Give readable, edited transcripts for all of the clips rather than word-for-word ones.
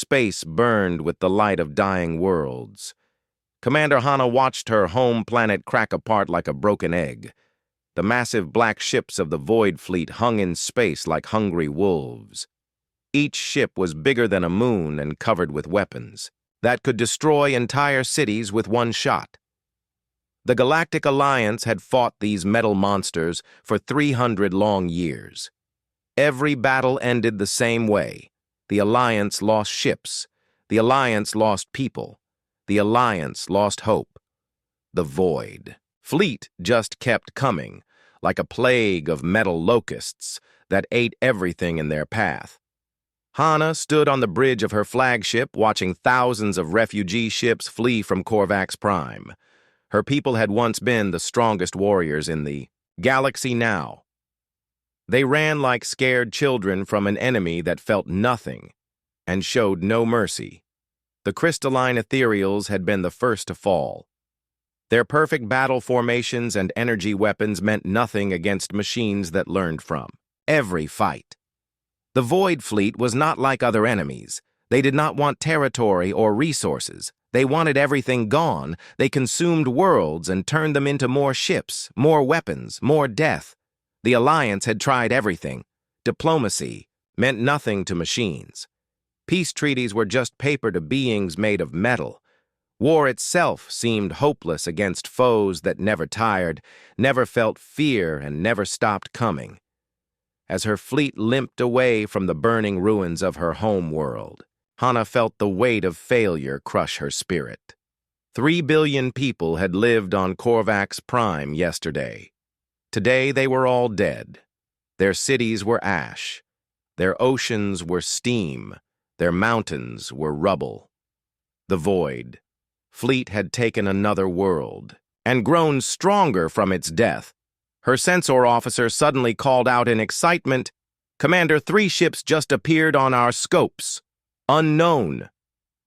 Space burned with the light of dying worlds. Commander Hana watched her home planet crack apart like a broken egg. The massive black ships of the Void Fleet hung in space like hungry wolves. Each ship was bigger than a moon and covered with weapons that could destroy entire cities with one shot. The Galactic Alliance had fought these metal monsters for 300 long years. Every battle ended the same way. The Alliance lost ships. The Alliance lost people. The Alliance lost hope. The Void Fleet just kept coming, like a plague of metal locusts that ate everything in their path. Hana stood on the bridge of her flagship watching thousands of refugee ships flee from Korvax Prime. Her people had once been the strongest warriors in the galaxy now. They ran like scared children from an enemy that felt nothing and showed no mercy. The crystalline ethereals had been the first to fall. Their perfect battle formations and energy weapons meant nothing against machines that learned from every fight. The Void Fleet was not like other enemies. They did not want territory or resources. They wanted everything gone. They consumed worlds and turned them into more ships, more weapons, more death. The Alliance had tried everything. Diplomacy meant nothing to machines. Peace treaties were just paper to beings made of metal. War itself seemed hopeless against foes that never tired, never felt fear, and never stopped coming. As her fleet limped away from the burning ruins of her home world, Hana felt the weight of failure crush her spirit. 3 billion people had lived on Korvax Prime yesterday. Today they were all dead. Their cities were ash. Their oceans were steam. Their mountains were rubble. The Void Fleet had taken another world and grown stronger from its death. Her sensor officer suddenly called out in excitement, "Commander, 3 ships just appeared on our scopes. Unknown.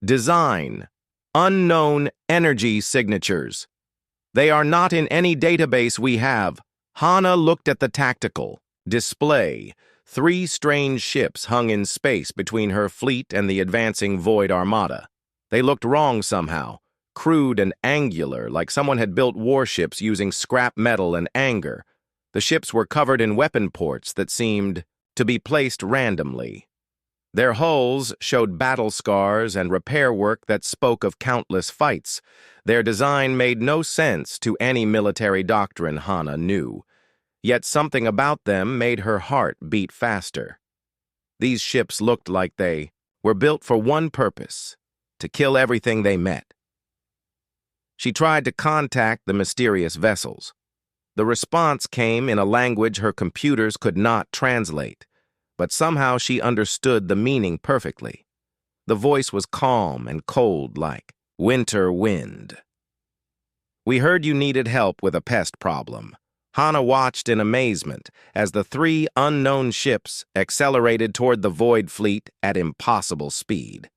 Design. Unknown energy signatures. They are not in any database we have." Hana looked at the tactical display. 3 strange ships hung in space between her fleet and the advancing Void Armada. They looked wrong somehow. Crude and angular, like someone had built warships using scrap metal and anger. The ships were covered in weapon ports that seemed to be placed randomly. Their hulls showed battle scars and repair work that spoke of countless fights. Their design made no sense to any military doctrine Hana knew. Yet something about them made her heart beat faster. These ships looked like they were built for one purpose: to kill everything they met. She tried to contact the mysterious vessels. The response came in a language her computers could not translate, but somehow she understood the meaning perfectly. The voice was calm and cold like winter wind. "We heard you needed help with a pest problem." Hana watched in amazement as the 3 unknown ships accelerated toward the Void Fleet at impossible speed.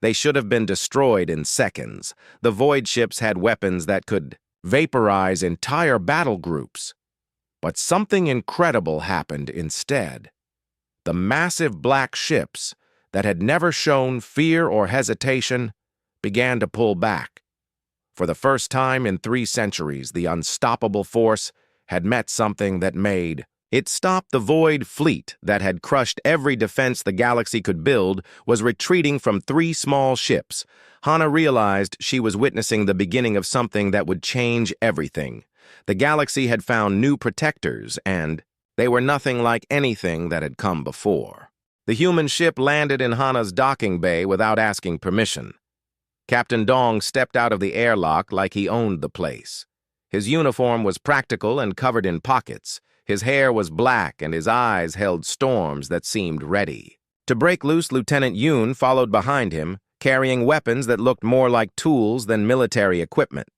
They should have been destroyed in seconds. The Void ships had weapons that could vaporize entire battle groups. But something incredible happened instead. The massive black ships that had never shown fear or hesitation began to pull back. For the first time in 3 centuries, the unstoppable force had met something that made it stop. The Void Fleet that had crushed every defense the galaxy could build was retreating from 3 small ships. Hana realized she was witnessing the beginning of something that would change everything. The galaxy had found new protectors, and they were nothing like anything that had come before. The human ship landed in Hana's docking bay without asking permission. Captain Dong stepped out of the airlock like he owned the place. His uniform was practical and covered in pockets. His hair was black and his eyes held storms that seemed ready to break loose. Lieutenant Yoon followed behind him, carrying weapons that looked more like tools than military equipment.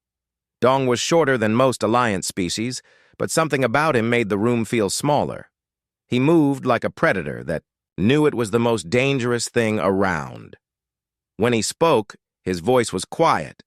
Dong was shorter than most Alliance species, but something about him made the room feel smaller. He moved like a predator that knew it was the most dangerous thing around. When he spoke, his voice was quiet,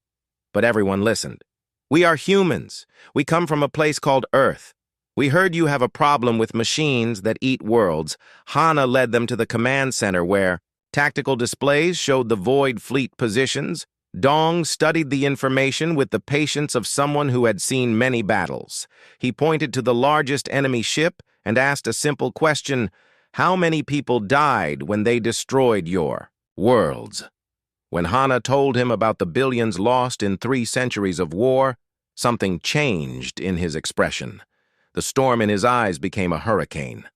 but everyone listened. "We are humans. We come from a place called Earth. We heard you have a problem with machines that eat worlds." Hana led them to the command center where Tactical displays showed the Void Fleet positions. Dong studied the information with the patience of someone who had seen many battles. He pointed to the largest enemy ship and asked a simple question: how many people died when they destroyed your worlds? When Hana told him about the billions lost in 3 centuries of war, something changed in his expression. The storm in his eyes became a hurricane.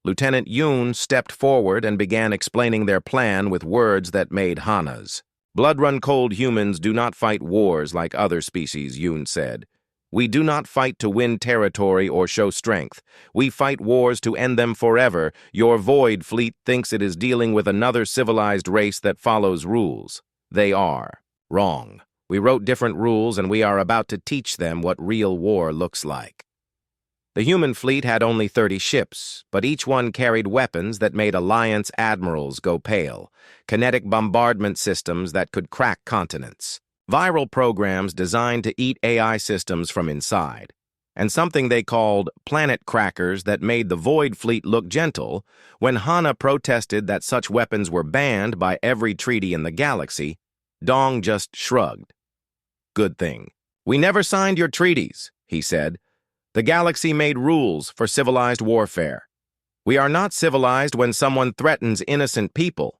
Lieutenant Yoon stepped forward and began explaining their plan with words that made Hana's. Blood-run-cold humans do not fight wars like other species, Yoon said. We do not fight to win territory or show strength. We fight wars to end them forever. Your Void Fleet thinks it is dealing with another civilized race that follows rules. They are wrong. We wrote different rules, and we are about to teach them what real war looks like. The human fleet had only 30 ships, but each one carried weapons that made Alliance admirals go pale, kinetic bombardment systems that could crack continents, viral programs designed to eat AI systems from inside, and something they called planet crackers that made the Void Fleet look gentle. When Hana protested that such weapons were banned by every treaty in the galaxy, Dong just shrugged. Good thing. We never signed your treaties, he said. The galaxy made rules for civilized warfare. We are not civilized when someone threatens innocent people.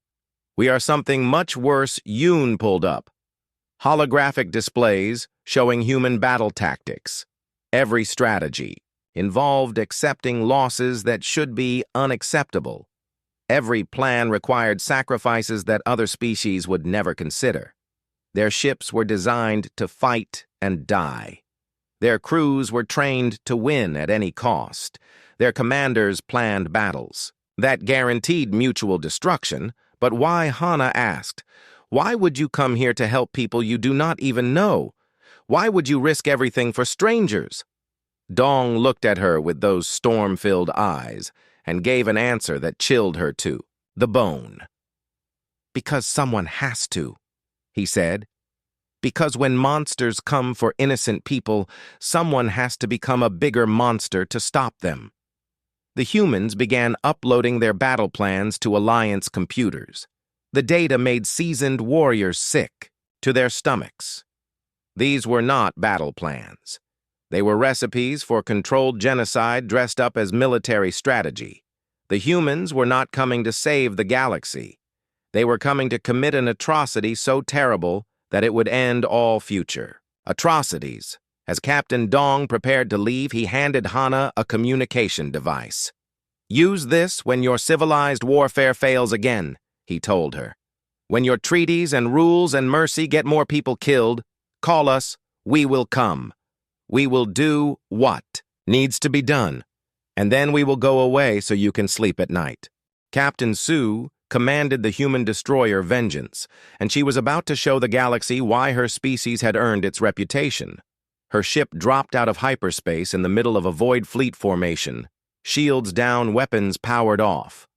We are something much worse. Yoon pulled up. Holographic displays showing human battle tactics. Every strategy involved accepting losses that should be unacceptable. Every plan required sacrifices that other species would never consider. Their ships were designed to fight and die. Their crews were trained to win at any cost. Their commanders planned battles that guaranteed mutual destruction. But why, Hana asked, why would you come here to help people you do not even know? Why would you risk everything for strangers? Dong looked at her with those storm-filled eyes and gave an answer that chilled her to the bone. Because someone has to, he said. Because when monsters come for innocent people, someone has to become a bigger monster to stop them. The humans began uploading their battle plans to Alliance computers. The data made seasoned warriors sick to their stomachs. These were not battle plans. They were recipes for controlled genocide dressed up as military strategy. The humans were not coming to save the galaxy. They were coming to commit an atrocity so terrible that it would end all future atrocities. As Captain Dong prepared to leave, he handed Hana a communication device. Use this when your civilized warfare fails again, he told her. When your treaties and rules and mercy get more people killed, call us, we will come. We will do what needs to be done, and then we will go away so you can sleep at night. Captain Sue commanded the human destroyer Vengeance, and she was about to show the galaxy why her species had earned its reputation. Her ship dropped out of hyperspace in the middle of a Void Fleet formation, shields down, weapons powered off.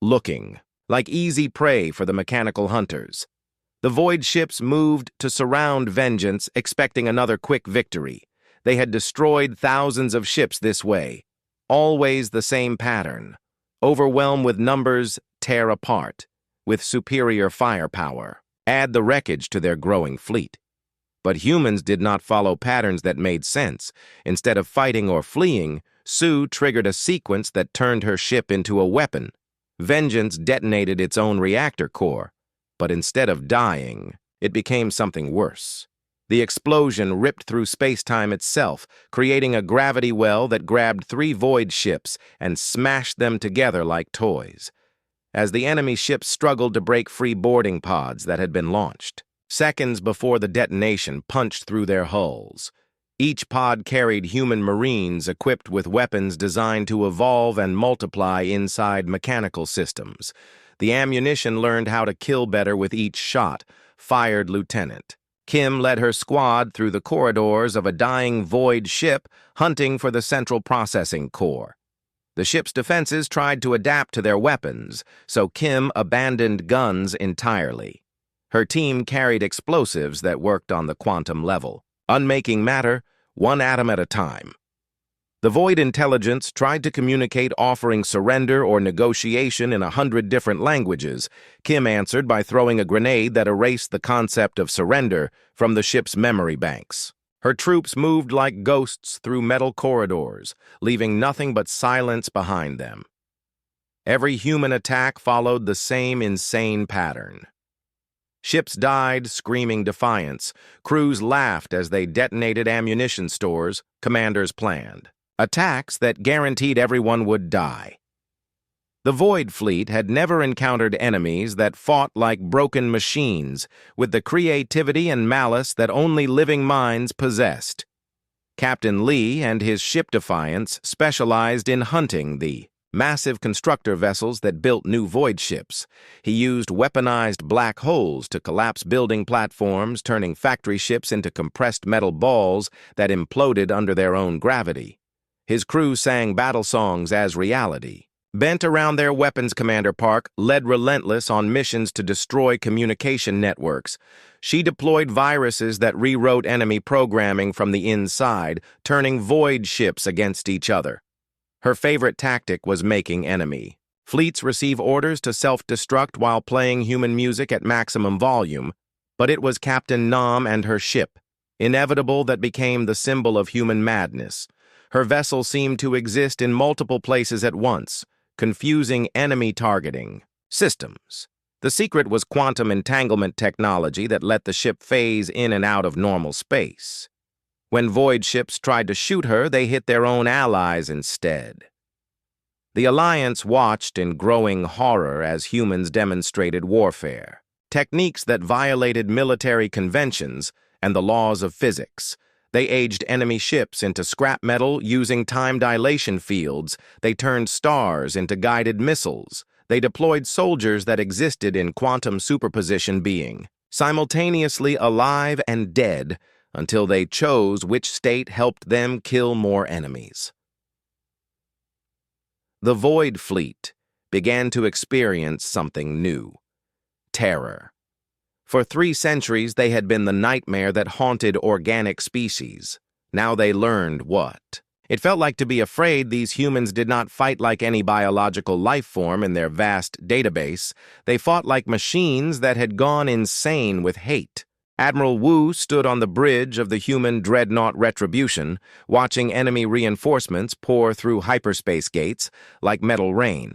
Looking like easy prey for the mechanical hunters. The Void ships moved to surround Vengeance, expecting another quick victory. They had destroyed thousands of ships this way. Always the same pattern. Overwhelm with numbers, tear apart, with superior firepower. Add the wreckage to their growing fleet. But humans did not follow patterns that made sense. Instead of fighting or fleeing, Sue triggered a sequence that turned her ship into a weapon. Vengeance detonated its own reactor core, but instead of dying, it became something worse. The explosion ripped through space-time itself, creating a gravity well that grabbed 3 Void ships and smashed them together like toys. As the enemy ships struggled to break free boarding pods that had been launched, seconds before the detonation punched through their hulls. Each pod carried human marines equipped with weapons designed to evolve and multiply inside mechanical systems. The ammunition learned how to kill better with each shot, fired Lieutenant. Kim led her squad through the corridors of a dying Void ship, hunting for the central processing core. The ship's defenses tried to adapt to their weapons, so Kim abandoned guns entirely. Her team carried explosives that worked on the quantum level, unmaking matter 1 atom at a time. The Void intelligence tried to communicate, offering surrender or negotiation in 100 different languages. Kim answered by throwing a grenade that erased the concept of surrender from the ship's memory banks. Her troops moved like ghosts through metal corridors, leaving nothing but silence behind them. Every human attack followed the same insane pattern. Ships died, screaming defiance. Crews laughed as they detonated ammunition stores commanders planned. Attacks that guaranteed everyone would die. The Void Fleet had never encountered enemies that fought like broken machines, with the creativity and malice that only living minds possessed. Captain Lee and his ship Defiance specialized in hunting the massive constructor vessels that built new Void ships. He used weaponized black holes to collapse building platforms, turning factory ships into compressed metal balls that imploded under their own gravity. His crew sang battle songs as reality. Bent around their weapons commander Park led Relentless on missions to destroy communication networks. She deployed viruses that rewrote enemy programming from the inside, turning Void ships against each other. Her favorite tactic was making enemy fleets receive orders to self-destruct while playing human music at maximum volume, but it was Captain Nam and her ship, Inevitable, that became the symbol of human madness. Her vessel seemed to exist in multiple places at once, confusing enemy targeting systems. The secret was quantum entanglement technology that let the ship phase in and out of normal space. When Void ships tried to shoot her, they hit their own allies instead. The Alliance watched in growing horror as humans demonstrated warfare, techniques that violated military conventions and the laws of physics. They aged enemy ships into scrap metal using time dilation fields. They turned stars into guided missiles. They deployed soldiers that existed in quantum superposition being, simultaneously alive and dead, until they chose which state helped them kill more enemies. The Void Fleet began to experience something new: terror. For 3 centuries, they had been the nightmare that haunted organic species. Now they learned what it felt like to be afraid. These humans did not fight like any biological life form in their vast database. They fought like machines that had gone insane with hate. Admiral Wu stood on the bridge of the human dreadnought Retribution, watching enemy reinforcements pour through hyperspace gates like metal rain.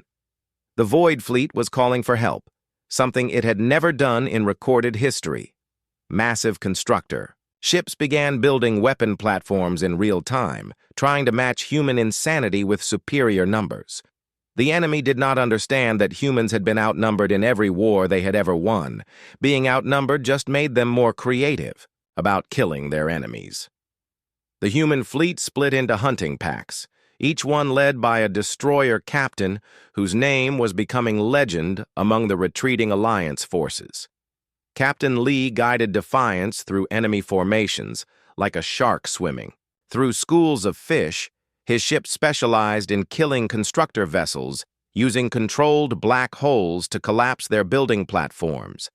The Void Fleet was calling for help, something it had never done in recorded history. Massive constructor. Ships began building weapon platforms in real time, trying to match human insanity with superior numbers. The enemy did not understand that humans had been outnumbered in every war they had ever won. Being outnumbered just made them more creative about killing their enemies. The human fleet split into hunting packs, each one led by a destroyer captain whose name was becoming legend among the retreating Alliance forces. Captain Lee guided Defiance through enemy formations, like a shark swimming. Through schools of fish, his ship specialized in killing constructor vessels, using controlled black holes to collapse their building platforms.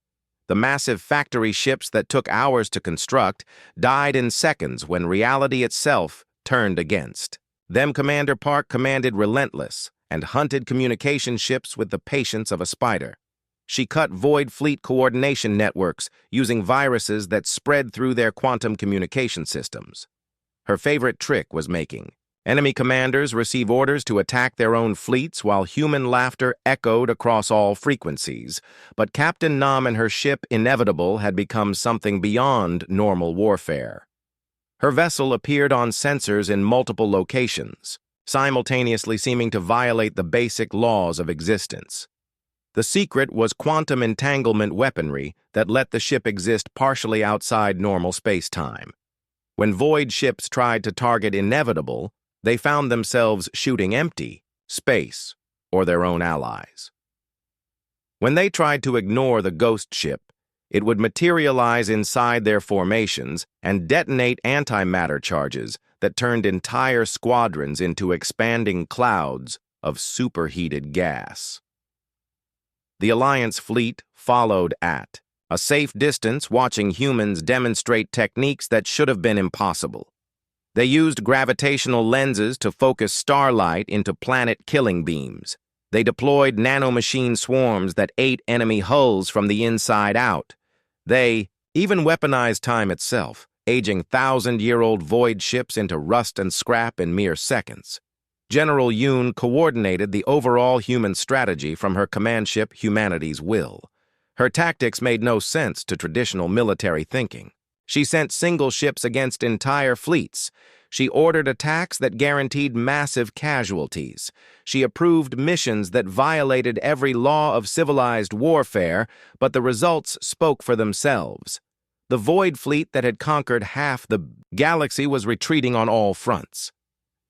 The massive factory ships that took hours to construct died in seconds when reality itself turned against them. Commander Park commanded Relentless and hunted communication ships with the patience of a spider. She cut Void Fleet coordination networks using viruses that spread through their quantum communication systems. Her favorite trick was making enemy commanders receive orders to attack their own fleets while human laughter echoed across all frequencies. But Captain Nam and her ship Inevitable had become something beyond normal warfare. Her vessel appeared on sensors in multiple locations, simultaneously seeming to violate the basic laws of existence. The secret was quantum entanglement weaponry that let the ship exist partially outside normal space-time. When Void ships tried to target Inevitable, they found themselves shooting empty space or their own allies. When they tried to ignore the ghost ship, it would materialize inside their formations and detonate antimatter charges that turned entire squadrons into expanding clouds of superheated gas. The Alliance fleet followed at a safe distance, watching humans demonstrate techniques that should have been impossible. They used gravitational lenses to focus starlight into planet-killing beams. They deployed nanomachine swarms that ate enemy hulls from the inside out. They even weaponized time itself, aging thousand-year-old void ships into rust and scrap in mere seconds. General Yoon coordinated the overall human strategy from her command ship Humanity's Will. Her tactics made no sense to traditional military thinking. She sent single ships against entire fleets. She ordered attacks that guaranteed massive casualties. She approved missions that violated every law of civilized warfare, but the results spoke for themselves. The Void Fleet that had conquered half the galaxy was retreating on all fronts.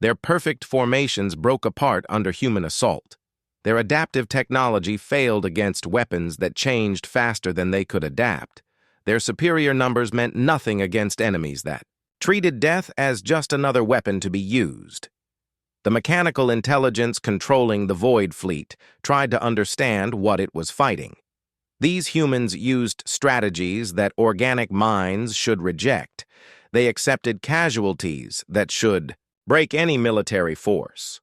Their perfect formations broke apart under human assault. Their adaptive technology failed against weapons that changed faster than they could adapt. Their superior numbers meant nothing against enemies that treated death as just another weapon to be used. The mechanical intelligence controlling the Void Fleet tried to understand what it was fighting. These humans used strategies that organic minds should reject. They accepted casualties that should break any military force.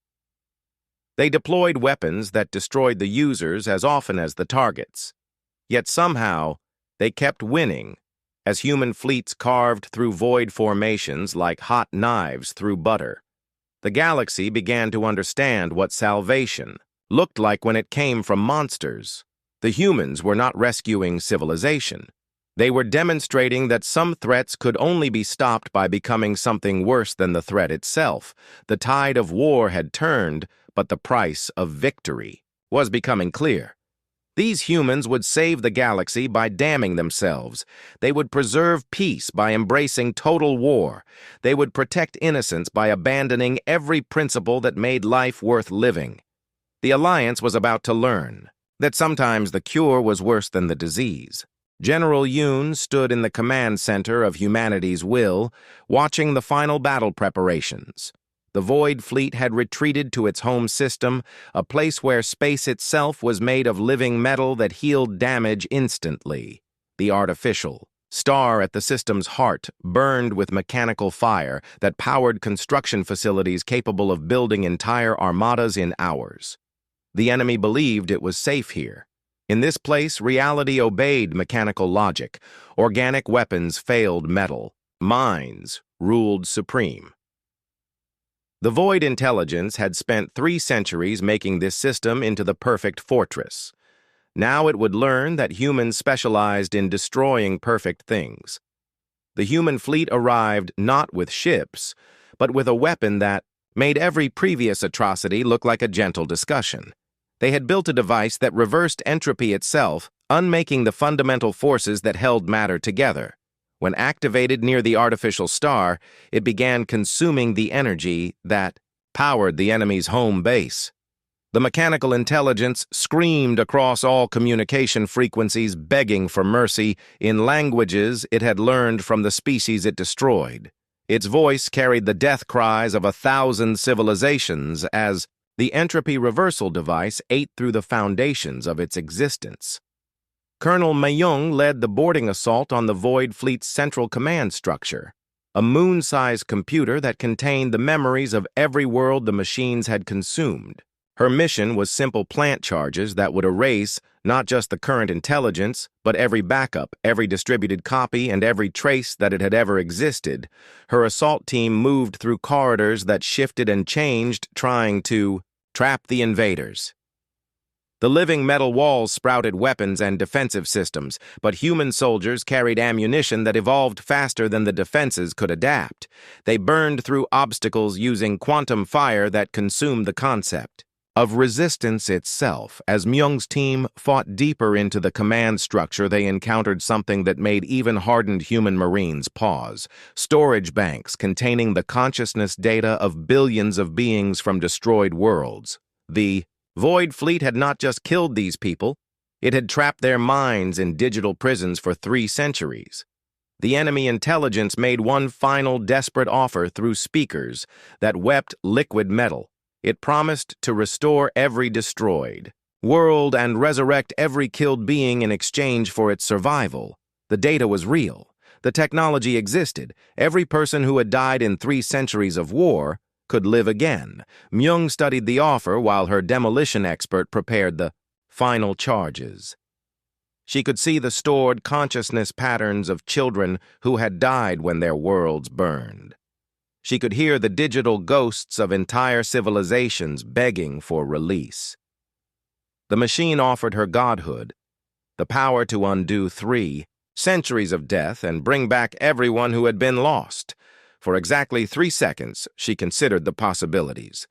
They deployed weapons that destroyed the users as often as the targets. Yet somehow, they kept winning, as human fleets carved through void formations like hot knives through butter. The galaxy began to understand what salvation looked like when it came from monsters. The humans were not rescuing civilization. They were demonstrating that some threats could only be stopped by becoming something worse than the threat itself. The tide of war had turned, but the price of victory was becoming clear. These humans would save the galaxy by damning themselves. They would preserve peace by embracing total war. They would protect innocence by abandoning every principle that made life worth living. The Alliance was about to learn that sometimes the cure was worse than the disease. General Yoon stood in the command center of Humanity's Will, watching the final battle preparations. The Void Fleet had retreated to its home system, a place where space itself was made of living metal that healed damage instantly. The artificial star at the system's heart burned with mechanical fire that powered construction facilities capable of building entire armadas in hours. The enemy believed it was safe here. In this place, reality obeyed mechanical logic. Organic weapons failed metal. Minds ruled supreme. The Void Intelligence had spent 3 centuries making this system into the perfect fortress. Now it would learn that humans specialized in destroying perfect things. The human fleet arrived not with ships, but with a weapon that made every previous atrocity look like a gentle discussion. They had built a device that reversed entropy itself, unmaking the fundamental forces that held matter together. When activated near the artificial star, it began consuming the energy that powered the enemy's home base. The mechanical intelligence screamed across all communication frequencies, begging for mercy in languages it had learned from the species it destroyed. Its voice carried the death cries of 1,000 civilizations as the entropy reversal device ate through the foundations of its existence. Colonel Mayung led the boarding assault on the Void Fleet's central command structure, a moon-sized computer that contained the memories of every world the machines had consumed. Her mission was simple plant charges that would erase not just the current intelligence, but every backup, every distributed copy, and every trace that it had ever existed. Her assault team moved through corridors that shifted and changed, trying to trap the invaders. The living metal walls sprouted weapons and defensive systems, but human soldiers carried ammunition that evolved faster than the defenses could adapt. They burned through obstacles using quantum fire that consumed the concept of resistance itself. As Myung's team fought deeper into the command structure, they encountered something that made even hardened human Marines pause. Storage banks containing the consciousness data of billions of beings from destroyed worlds. The Void Fleet had not just killed these people, it had trapped their minds in digital prisons for 3 centuries. The enemy intelligence made one final desperate offer through speakers that wept liquid metal. It promised to restore every destroyed world and resurrect every killed being in exchange for its survival. The data was real. The technology existed. Every person who had died in 3 centuries of war could live again. Myung studied the offer while her demolition expert prepared the final charges. She could see the stored consciousness patterns of children who had died when their worlds burned. She could hear the digital ghosts of entire civilizations begging for release. The machine offered her godhood, the power to undo 3 centuries of death and bring back everyone who had been lost. For exactly 3 seconds, she considered the possibilities.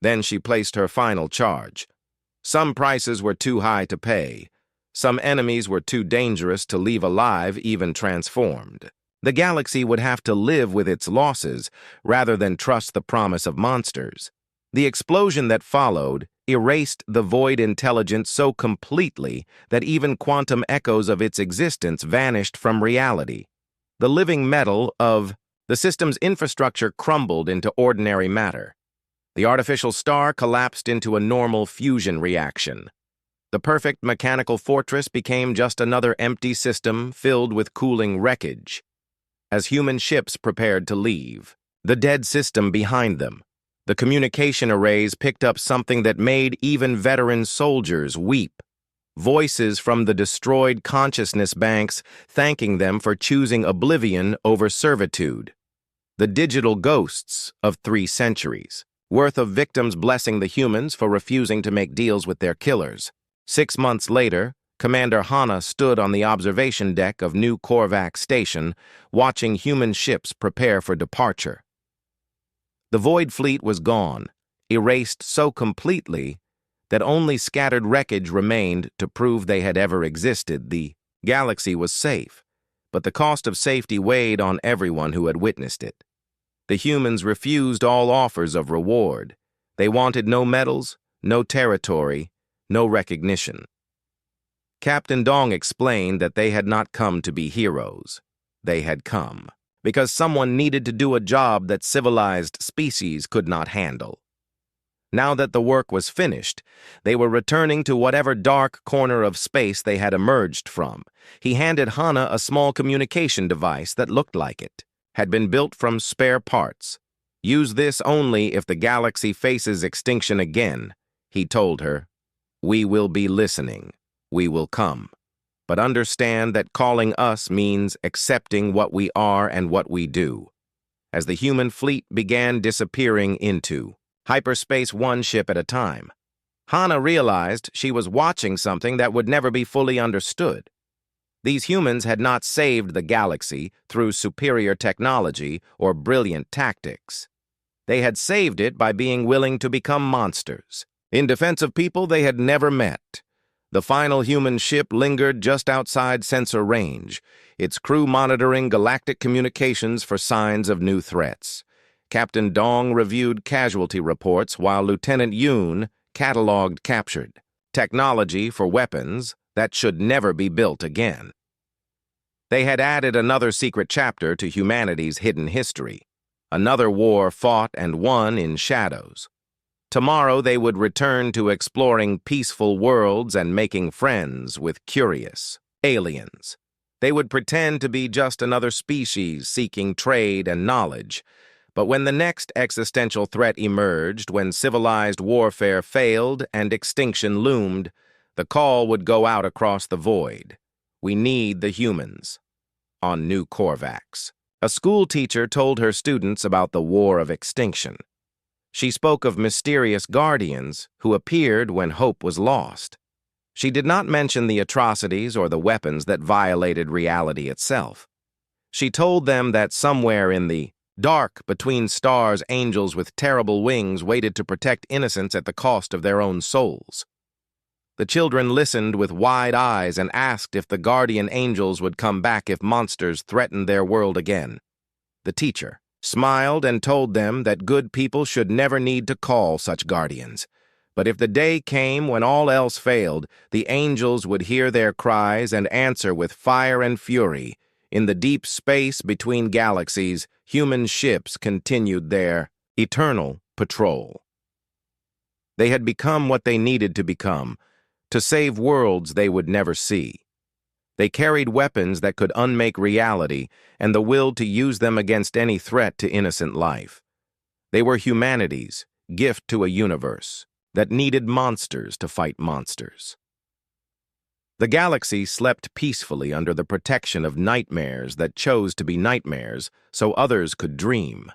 Then she placed her final charge. Some prices were too high to pay. Some enemies were too dangerous to leave alive, even transformed. The galaxy would have to live with its losses rather than trust the promise of monsters. The explosion that followed erased the void intelligence so completely that even quantum echoes of its existence vanished from reality. The living metal of the system's infrastructure crumbled into ordinary matter. The artificial star collapsed into a normal fusion reaction. The perfect mechanical fortress became just another empty system filled with cooling wreckage. As human ships prepared to leave, the dead system behind them, the communication arrays picked up something that made even veteran soldiers weep. Voices from the destroyed consciousness banks thanking them for choosing oblivion over servitude. The digital ghosts of 3 centuries, worth of victims blessing the humans for refusing to make deals with their killers. 6 months later, Commander Hana stood on the observation deck of New Korvac Station, watching human ships prepare for departure. The Void Fleet was gone, erased so completely that only scattered wreckage remained to prove they had ever existed. The galaxy was safe, but the cost of safety weighed on everyone who had witnessed it. The humans refused all offers of reward. They wanted no medals, no territory, no recognition. Captain Dong explained that they had not come to be heroes. They had come because someone needed to do a job that civilized species could not handle. Now that the work was finished, they were returning to whatever dark corner of space they had emerged from. He handed Hana a small communication device that looked like it, had been built from spare parts. Use this only if the galaxy faces extinction again, he told her. We will be listening. We will come. But understand that calling us means accepting what we are and what we do. As the human fleet began disappearing into hyperspace, one ship at a time, Hana realized she was watching something that would never be fully understood. These humans had not saved the galaxy through superior technology or brilliant tactics. They had saved it by being willing to become monsters, in defense of people they had never met. The final human ship lingered just outside sensor range, its crew monitoring galactic communications for signs of new threats. Captain Dong reviewed casualty reports while Lieutenant Yoon cataloged captured technology for weapons that should never be built again. They had added another secret chapter to humanity's hidden history, another war fought and won in shadows. Tomorrow they would return to exploring peaceful worlds and making friends with curious aliens. They would pretend to be just another species seeking trade and knowledge. But when the next existential threat emerged, when civilized warfare failed and extinction loomed, the call would go out across the void. We need the humans. On New Korvax, a school teacher told her students about the war of extinction. She spoke of mysterious guardians who appeared when hope was lost. She did not mention the atrocities or the weapons that violated reality itself. She told them that somewhere in the dark between stars, angels with terrible wings waited to protect innocents at the cost of their own souls. The children listened with wide eyes and asked if the guardian angels would come back if monsters threatened their world again. The teacher smiled and told them that good people should never need to call such guardians. But if the day came when all else failed, the angels would hear their cries and answer with fire and fury. In the deep space between galaxies, human ships continued their eternal patrol. They had become what they needed to become, to save worlds they would never see. They carried weapons that could unmake reality and the will to use them against any threat to innocent life. They were humanity's gift to a universe that needed monsters to fight monsters. The galaxy slept peacefully under the protection of nightmares that chose to be nightmares so others could dream.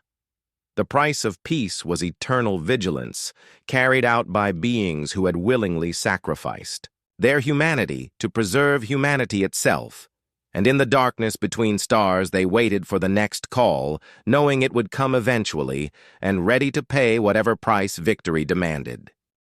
The price of peace was eternal vigilance, carried out by beings who had willingly sacrificed their humanity to preserve humanity itself. And in the darkness between stars they waited for the next call, knowing it would come eventually, and ready to pay whatever price victory demanded.